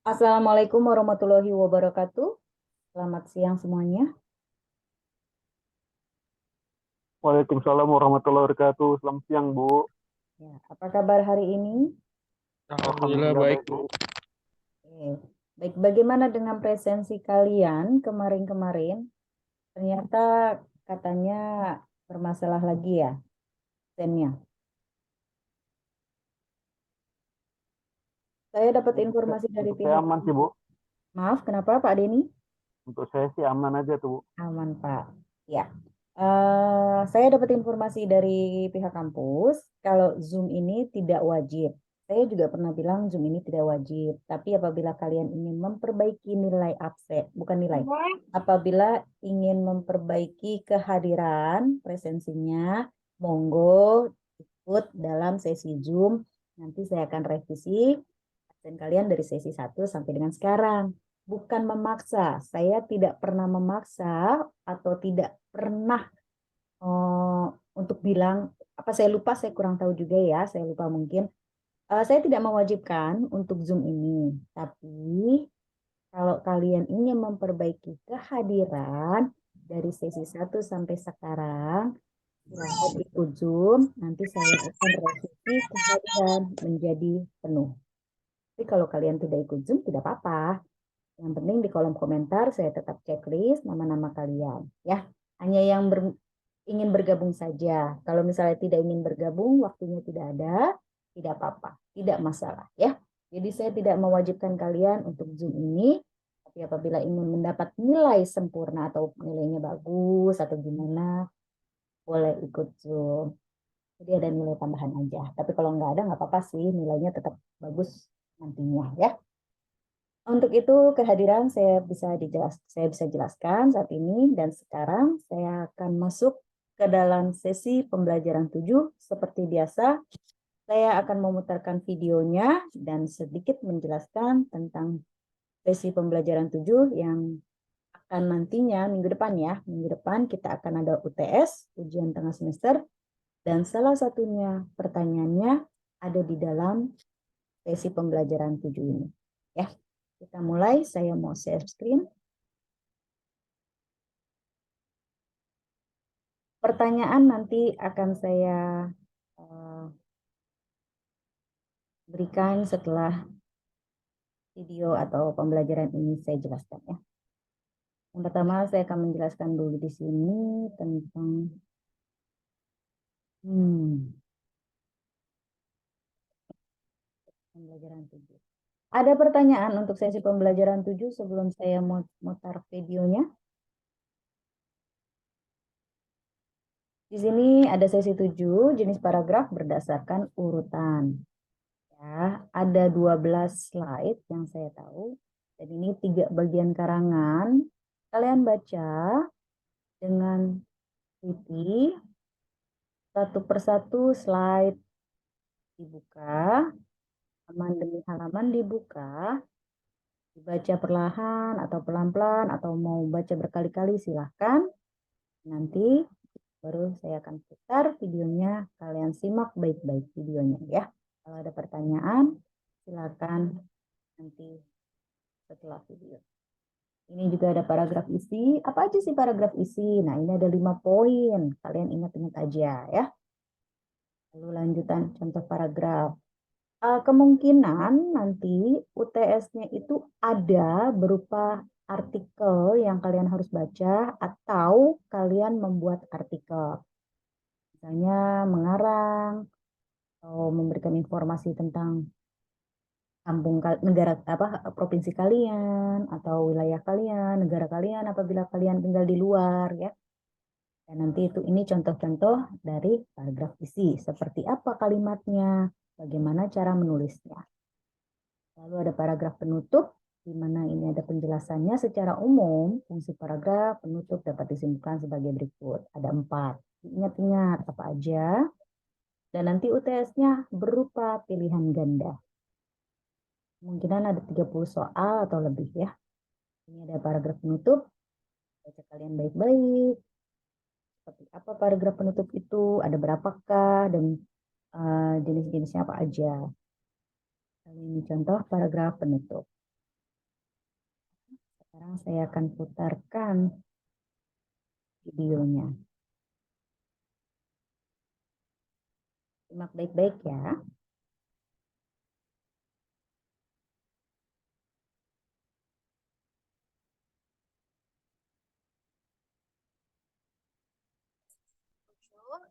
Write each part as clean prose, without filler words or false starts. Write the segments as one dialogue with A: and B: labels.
A: Assalamualaikum warahmatullahi wabarakatuh. Selamat siang semuanya.
B: Waalaikumsalam warahmatullahi wabarakatuh. Selamat siang, Bu.
A: Ya, apa kabar hari ini?
C: Alhamdulillah
B: Alhamdulillah
C: baik
B: baik,
C: Bu.
B: Bu.
A: Oke. Baik, bagaimana dengan presensi kalian kemarin-kemarin? Ternyata katanya bermasalah lagi ya, zennya. Saya dapat informasi dari
B: Untuk saya
A: pihak.
B: aman sih, Bu.
A: Maaf, kenapa Pak Denny?
B: Untuk saya sih aman aja tuh, Bu.
A: Aman Pak. Ya, saya dapat informasi dari pihak kampus kalau Zoom ini tidak wajib. Saya juga pernah bilang Zoom ini tidak wajib. Tapi apabila kalian ingin memperbaiki nilai absen, bukan nilai, apabila ingin memperbaiki kehadiran presensinya, monggo ikut dalam sesi Zoom. Nanti saya akan revisi absen kalian dari sesi 1 sampai dengan sekarang. Bukan memaksa. Saya tidak pernah memaksa atau tidak pernah eh, untuk bilang apa saya lupa, saya kurang tahu juga ya, saya lupa mungkin. Saya tidak mewajibkan untuk Zoom ini, tapi kalau kalian ingin memperbaiki kehadiran dari sesi 1 sampai sekarang, silahkan ikut Zoom. Nanti saya akan revisi kehadiran menjadi penuh. Tapi kalau kalian tidak ikut Zoom, tidak apa-apa. Yang penting di kolom komentar saya tetap checklist nama-nama kalian. Ya, hanya yang ingin bergabung saja. Kalau misalnya tidak ingin bergabung, waktunya tidak ada, tidak apa-apa, tidak masalah. Ya, jadi saya tidak mewajibkan kalian untuk Zoom ini. Tapi apabila ingin mendapat nilai sempurna atau nilainya bagus atau gimana, boleh ikut Zoom. Jadi ada nilai tambahan aja. Tapi kalau nggak ada, nggak apa-apa sih, nilainya tetap bagus nantinya ya. Untuk itu kehadiran saya bisa jelaskan saat ini dan sekarang saya akan masuk ke dalam sesi pembelajaran 7. Seperti biasa, saya akan memutarkan videonya dan sedikit menjelaskan tentang sesi pembelajaran 7 yang akan nantinya minggu depan ya. Minggu depan kita akan ada UTS, ujian tengah semester, dan salah satunya pertanyaannya ada di dalam sesi pembelajaran 7 ini. Ya, kita mulai. Saya mau share screen. Pertanyaan nanti akan saya uh, berikan setelah video atau pembelajaran ini saya jelaskan ya. Yang pertama saya akan menjelaskan dulu di sini tentang pembelajaran 7. Ada pertanyaan untuk sesi pembelajaran 7 sebelum saya mutar videonya? Di sini ada sesi 7 jenis paragraf berdasarkan urutan. Ya, ada 12 slide yang saya tahu. Dan ini 3 bagian karangan. Kalian baca dengan teliti, satu persatu slide dibuka, halaman demi halaman dibuka, dibaca perlahan atau pelan-pelan atau mau baca berkali-kali silahkan. Nanti baru saya akan putar videonya, kalian simak baik-baik videonya ya. Kalau ada pertanyaan silakan nanti setelah video. Ini juga ada paragraf isi. Apa aja sih paragraf isi? Nah, ini ada 5 poin. Kalian ingat-ingat aja ya. Lalu lanjutan contoh paragraf. Kemungkinan nanti UTS-nya itu ada berupa artikel yang kalian harus baca atau kalian membuat artikel. Misalnya mengarang atau memberikan informasi tentang kampung negara apa provinsi kalian atau wilayah kalian, negara kalian apabila kalian tinggal di luar ya. Dan nanti itu ini contoh-contoh dari paragraf isi. Seperti apa kalimatnya, bagaimana cara menulisnya. Lalu ada paragraf penutup, di mana ini ada penjelasannya secara umum. Fungsi paragraf penutup dapat disimpulkan sebagai berikut. Ada 4. Ingat-ingat apa aja. Dan nanti UTS-nya berupa pilihan ganda. Kemungkinan ada 30 soal atau lebih ya. Ini ada paragraf penutup. Baca kalian baik-baik. Seperti apa paragraf penutup itu, ada berapakah, dan jenis-jenisnya apa aja. Kali ini contoh paragraf penutup. Sekarang saya akan putarkan videonya. Simak baik-baik ya.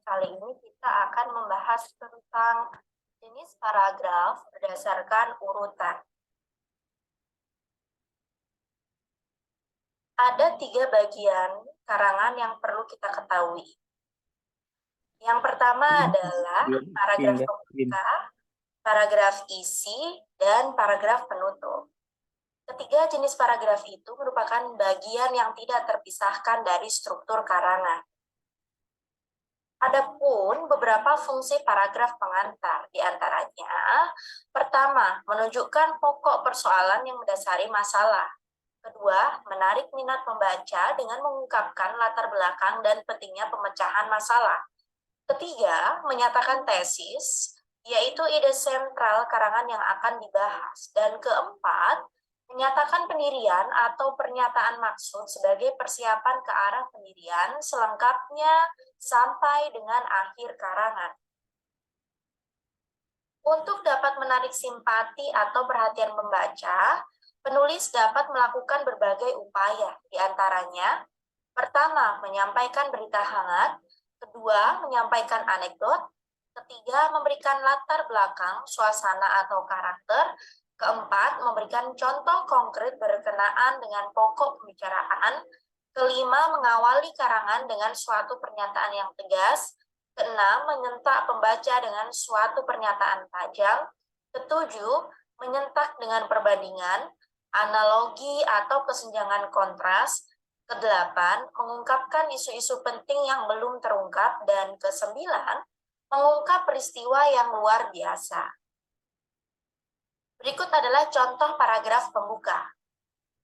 D: Kali ini kita akan membahas tentang jenis paragraf berdasarkan urutan. Ada 3 bagian karangan yang perlu kita ketahui. Yang pertama adalah paragraf pembuka, paragraf isi, dan paragraf penutup. Ketiga jenis paragraf itu merupakan bagian yang tidak terpisahkan dari struktur karangan. Adapun beberapa fungsi paragraf pengantar, di antaranya, pertama, menunjukkan pokok persoalan yang mendasari masalah. Kedua, menarik minat pembaca dengan mengungkapkan latar belakang dan pentingnya pemecahan masalah. Ketiga, menyatakan tesis, yaitu ide sentral karangan yang akan dibahas. Dan keempat, menyatakan pendirian atau pernyataan maksud sebagai persiapan ke arah pendirian selengkapnya sampai dengan akhir karangan. Untuk dapat menarik simpati atau perhatian pembaca, penulis dapat melakukan berbagai upaya, di antaranya, pertama, menyampaikan berita hangat, kedua, menyampaikan anekdot, ketiga, memberikan latar belakang, suasana atau karakter, keempat, memberikan contoh konkret berkenaan dengan pokok pembicaraan, kelima, mengawali karangan dengan suatu pernyataan yang tegas, keenam, menyentak pembaca dengan suatu pernyataan tajam, ketujuh, menyentak dengan perbandingan, analogi atau kesenjangan kontras, kedelapan, mengungkapkan isu-isu penting yang belum terungkap, dan kesembilan, mengungkap peristiwa yang luar biasa. Berikut adalah contoh paragraf pembuka.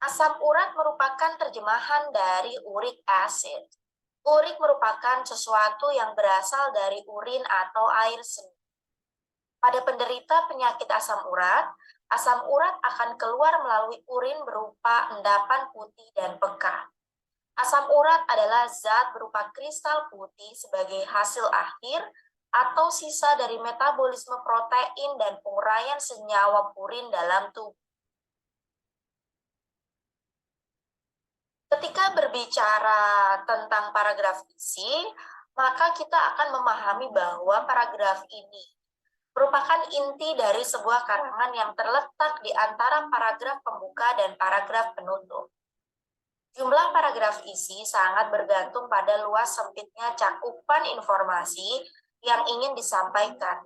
D: Asam urat merupakan terjemahan dari uric acid. Urik merupakan sesuatu yang berasal dari urin atau air seni. Pada penderita penyakit asam urat akan keluar melalui urin berupa endapan putih dan pekat. Asam urat adalah zat berupa kristal putih sebagai hasil akhir atau sisa dari metabolisme protein dan penguraian senyawa purin dalam tubuh. Ketika berbicara tentang paragraf isi, maka kita akan memahami bahwa paragraf ini merupakan inti dari sebuah karangan yang terletak di antara paragraf pembuka dan paragraf penutup. Jumlah paragraf isi sangat bergantung pada luas sempitnya cakupan informasi yang ingin disampaikan.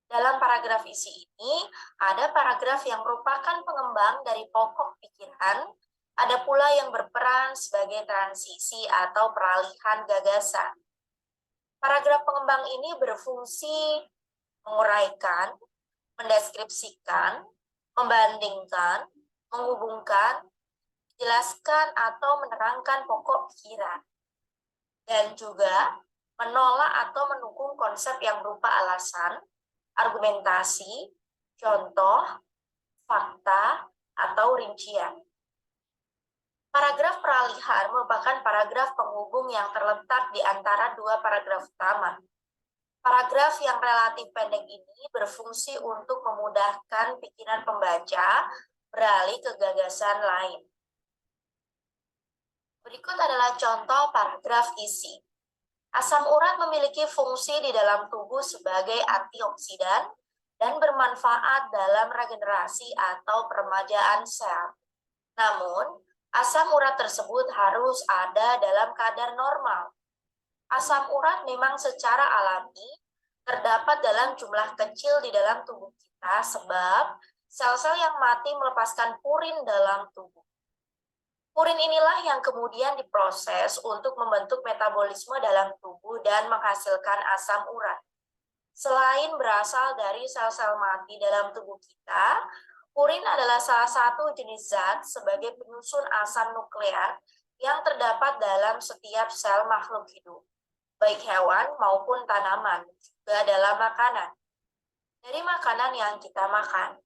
D: Dalam paragraf isi ini, ada paragraf yang merupakan pengembang dari pokok pikiran, ada pula yang berperan sebagai transisi atau peralihan gagasan. Paragraf pengembang ini berfungsi menguraikan, mendeskripsikan, membandingkan, menghubungkan, menjelaskan atau menerangkan pokok pikiran, dan juga menolak atau mendukung konsep yang berupa alasan, argumentasi, contoh, fakta, atau rincian. Paragraf peralihan merupakan paragraf penghubung yang terletak di antara dua paragraf utama. Paragraf yang relatif pendek ini berfungsi untuk memudahkan pikiran pembaca beralih ke gagasan lain. Berikut adalah contoh paragraf isi. Asam urat memiliki fungsi di dalam tubuh sebagai antioksidan dan bermanfaat dalam regenerasi atau peremajaan sel. Namun, asam urat tersebut harus ada dalam kadar normal. Asam urat memang secara alami terdapat dalam jumlah kecil di dalam tubuh kita sebab sel-sel yang mati melepaskan purin dalam tubuh. Purin inilah yang kemudian diproses untuk membentuk metabolisme dalam tubuh dan menghasilkan asam urat. Selain berasal dari sel-sel mati dalam tubuh kita, purin adalah salah satu jenis zat sebagai penyusun asam nuklear yang terdapat dalam setiap sel makhluk hidup, baik hewan maupun tanaman, juga dalam makanan. Dari makanan yang kita makan,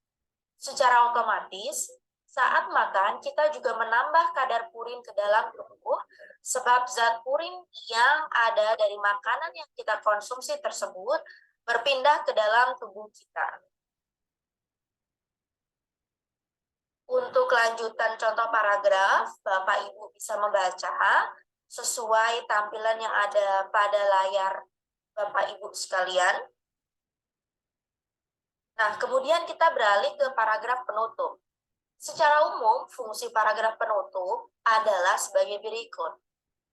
D: secara otomatis, Saat makan, kita juga menambah kadar purin ke dalam tubuh, sebab zat purin yang ada dari makanan yang kita konsumsi tersebut berpindah ke dalam tubuh kita. Untuk lanjutan contoh paragraf, Bapak Ibu bisa membaca sesuai tampilan yang ada pada layar Bapak Ibu sekalian. Nah, kemudian kita beralih ke paragraf penutup. Secara umum, fungsi paragraf penutup adalah sebagai berikut.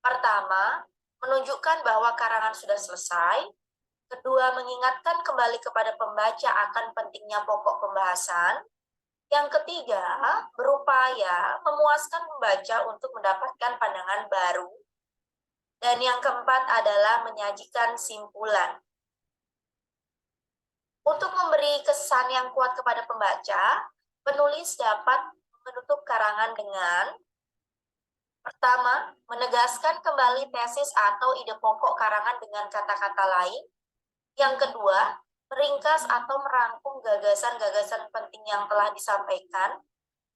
D: Pertama, menunjukkan bahwa karangan sudah selesai. Kedua, mengingatkan kembali kepada pembaca akan pentingnya pokok pembahasan. Yang ketiga, berupaya memuaskan pembaca untuk mendapatkan pandangan baru. Dan yang keempat adalah menyajikan simpulan. Untuk memberi kesan yang kuat kepada pembaca, penulis dapat menutup karangan dengan pertama, menegaskan kembali tesis atau ide pokok karangan dengan kata-kata lain. Yang kedua, meringkas atau merangkum gagasan-gagasan penting yang telah disampaikan.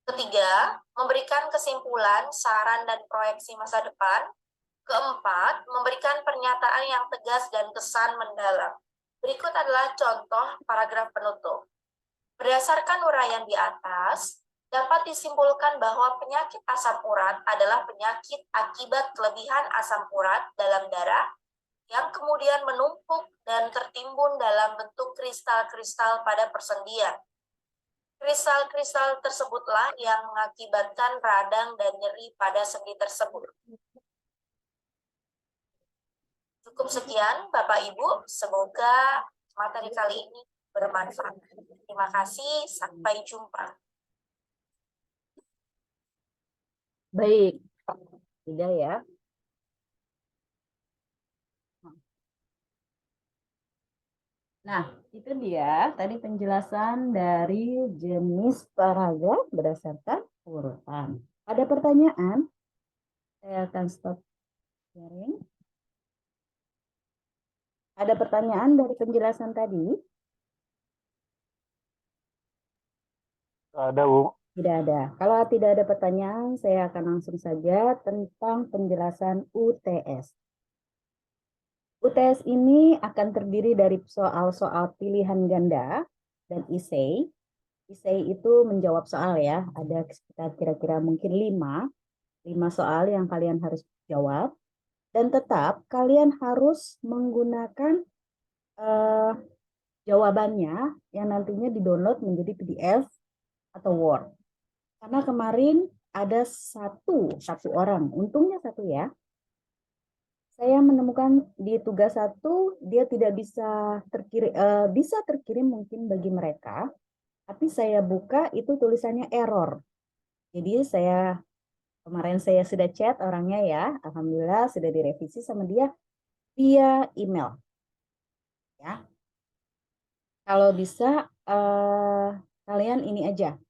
D: Ketiga, memberikan kesimpulan, saran, dan proyeksi masa depan. Keempat, memberikan pernyataan yang tegas dan kesan mendalam. Berikut adalah contoh paragraf penutup. Berdasarkan uraian di atas, dapat disimpulkan bahwa penyakit asam urat adalah penyakit akibat kelebihan asam urat dalam darah yang kemudian menumpuk dan tertimbun dalam bentuk kristal-kristal pada persendian. Kristal-kristal tersebutlah yang mengakibatkan radang dan nyeri pada sendi tersebut. Cukup sekian, Bapak Ibu. Semoga materi kali ini bermanfaat. Terima kasih, sampai jumpa.
A: Baik, tidak ya. Nah, itu dia tadi penjelasan dari jenis paragraf berdasarkan urutan. Ada pertanyaan? Saya akan stop sharing. Ada pertanyaan dari penjelasan tadi?
B: Ada, Bu.
A: Tidak ada. Kalau tidak ada pertanyaan, saya akan langsung saja tentang penjelasan UTS. UTS ini akan terdiri dari soal-soal pilihan ganda dan essay. Essay itu menjawab soal ya. Ada sekitar kira-kira mungkin 5 soal yang kalian harus jawab. Dan tetap kalian harus menggunakan jawabannya yang nantinya di-download menjadi PDF atau Word. Karena kemarin ada satu orang, untungnya satu ya. Saya menemukan di tugas 1 dia tidak bisa terkirim, bisa terkirim mungkin bagi mereka, tapi saya buka itu tulisannya error. Jadi kemarin saya sudah chat orangnya ya, alhamdulillah sudah direvisi sama dia via email. Ya, kalau bisa kalian ini aja.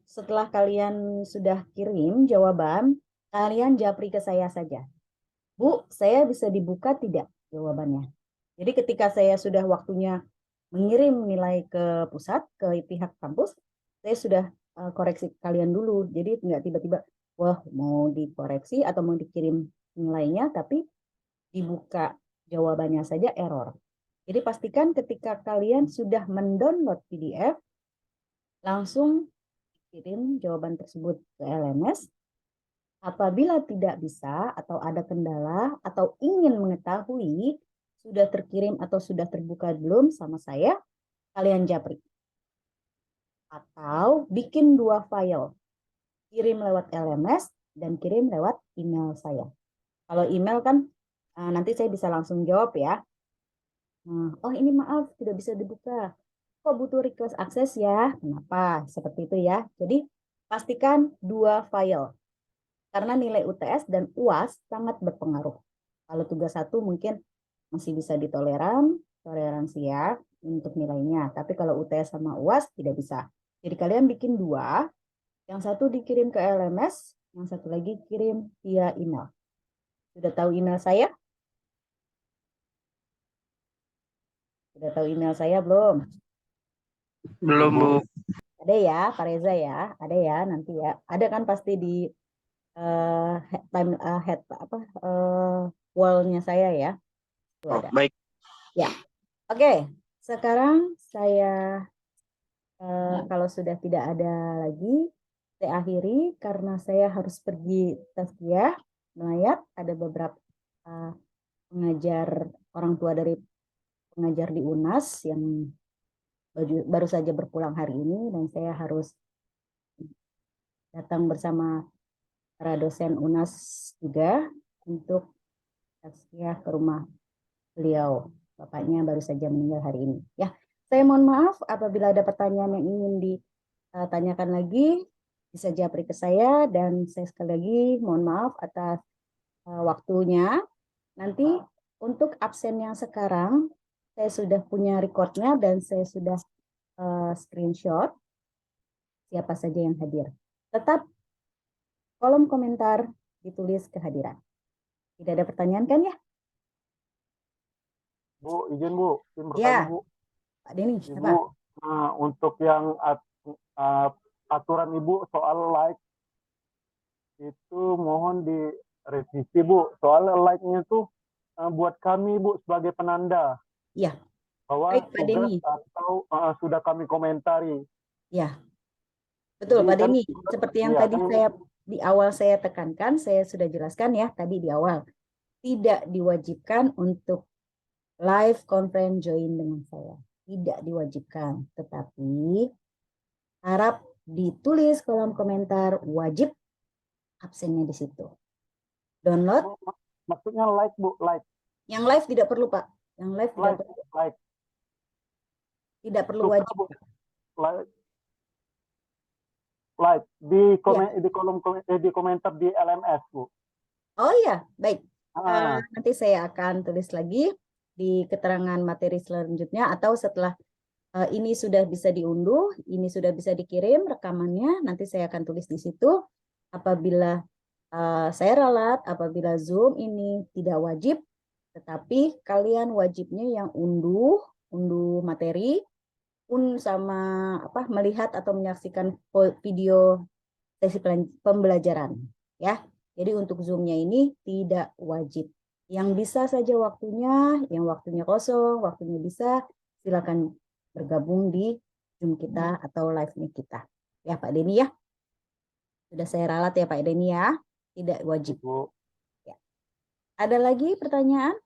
A: Setelah kalian sudah kirim jawaban, kalian japri ke saya saja. Bu, saya bisa dibuka tidak jawabannya? Jadi ketika saya sudah waktunya mengirim nilai ke pusat, ke pihak kampus, saya sudah koreksi kalian dulu. Jadi nggak tiba-tiba, wah mau dikoreksi atau mau dikirim nilainya, tapi dibuka jawabannya saja error. Jadi pastikan ketika kalian sudah mendownload PDF, langsung kirim jawaban tersebut ke LMS. Apabila tidak bisa atau ada kendala atau ingin mengetahui sudah terkirim atau sudah terbuka belum sama saya, kalian japri. Atau bikin 2 file. Kirim lewat LMS dan kirim lewat email saya. Kalau email kan nanti saya bisa langsung jawab ya. Oh ini maaf tidak bisa dibuka. Kok butuh request akses ya? Kenapa? Seperti itu ya. Jadi pastikan 2 file. Karena nilai UTS dan UAS sangat berpengaruh. Kalau tugas 1 mungkin masih bisa toleransi ya untuk nilainya. Tapi kalau UTS sama UAS tidak bisa. Jadi kalian bikin 2, yang satu dikirim ke LMS, yang satu lagi kirim via email. Sudah tahu email saya? Sudah tahu email saya belum?
C: Belum, Bu.
A: Ada ya, Pak Reza ya, ada ya nanti ya. Ada kan pasti di wall-nya saya ya. Itu
C: Oh,
A: ada.
C: baik.
A: Ya, oke. Sekarang saya kalau sudah tidak ada lagi, saya akhiri karena saya harus pergi tazkiyah melayat. Ada beberapa pengajar orang tua dari pengajar di UNAS yang baru saja berpulang hari ini dan saya harus datang bersama para dosen UNAS juga untuk tazkiyah ke rumah beliau. Bapaknya baru saja meninggal hari ini. Ya, saya mohon maaf apabila ada pertanyaan yang ingin ditanyakan lagi, bisa japri ke saya dan saya sekali lagi mohon maaf atas waktunya. Nanti untuk absen yang sekarang saya sudah punya recordnya dan saya sudah screenshot siapa saja yang hadir. Tetap kolom komentar ditulis kehadiran. Tidak ada pertanyaan kan ya?
B: Bu, izin Bu, izin bertanya
A: Ya,
B: Bu.
A: Pak Denny,
B: Ibu,
A: apa?
B: untuk yang aturan Ibu soal like itu mohon direvisi Bu. Soal like-nya tuh buat kami Bu sebagai penanda
A: Iya,
B: bahwa
A: baik Pak
B: tugas
A: Denny.
B: atau sudah kami komentari.
A: Ya, betul
B: Jadi
A: Pak
B: kan
A: Denny. Seperti yang
B: iya
A: tadi
B: kan
A: di awal saya tekankan, saya sudah jelaskan ya tadi di awal. Tidak diwajibkan untuk live conference join dengan saya. Tidak diwajibkan. Tetapi harap ditulis kolom komentar wajib absennya di situ. Download.
B: maksudnya like Bu, like.
A: Yang live tidak perlu Pak. Yang live tidak perlu.
B: Like.
A: Tidak perlu
B: Suka,
A: wajib.
B: Bu. Like di komen
A: Ya.
B: di komentar di LMS Bu.
A: Oh iya, baik.
B: Ah.
A: Nanti saya akan tulis lagi di keterangan materi selanjutnya atau setelah ini sudah bisa diunduh, ini sudah bisa dikirim rekamannya, nanti saya akan tulis di situ. Apabila saya ralat, apabila Zoom ini tidak wajib, tetapi kalian wajibnya yang unduh materi, sama melihat atau menyaksikan video sesi pembelajaran, ya. Jadi untuk Zoom-nya ini tidak wajib. Yang bisa saja waktunya, yang waktunya kosong, waktunya bisa, silakan bergabung di Zoom kita atau live-nya kita. Ya Pak Denny ya. Sudah saya ralat ya Pak Denny ya. Tidak wajib. Ya. Ada lagi pertanyaan?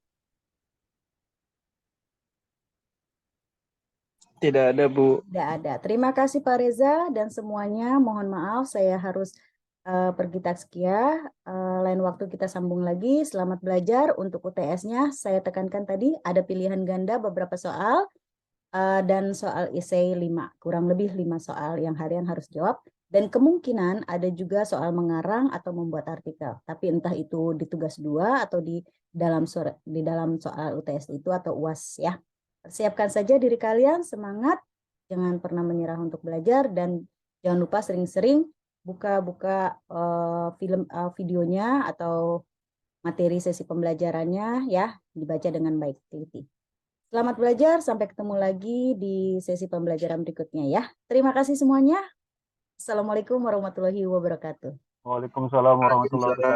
C: Tidak ada, Bu.
A: Tidak ada. Terima kasih Pak Reza dan semuanya. Mohon maaf saya harus pergi tazkiyah. Lain waktu kita sambung lagi. Selamat belajar. Untuk UTS-nya saya tekankan tadi ada pilihan ganda beberapa soal dan soal esai 5. Kurang lebih 5 soal yang harian harus jawab. Dan kemungkinan ada juga soal mengarang atau membuat artikel. Tapi entah itu di tugas 2 atau di dalam soal UTS itu atau UAS ya. Persiapkan saja diri kalian, semangat. Jangan pernah menyerah untuk belajar dan jangan lupa sering-sering buka videonya atau materi sesi pembelajarannya ya, dibaca dengan baik teliti. Selamat belajar, sampai ketemu lagi di sesi pembelajaran berikutnya ya. Terima kasih semuanya. Assalamualaikum warahmatullahi wabarakatuh.
B: Waalaikumsalam warahmatullahi wabarakatuh.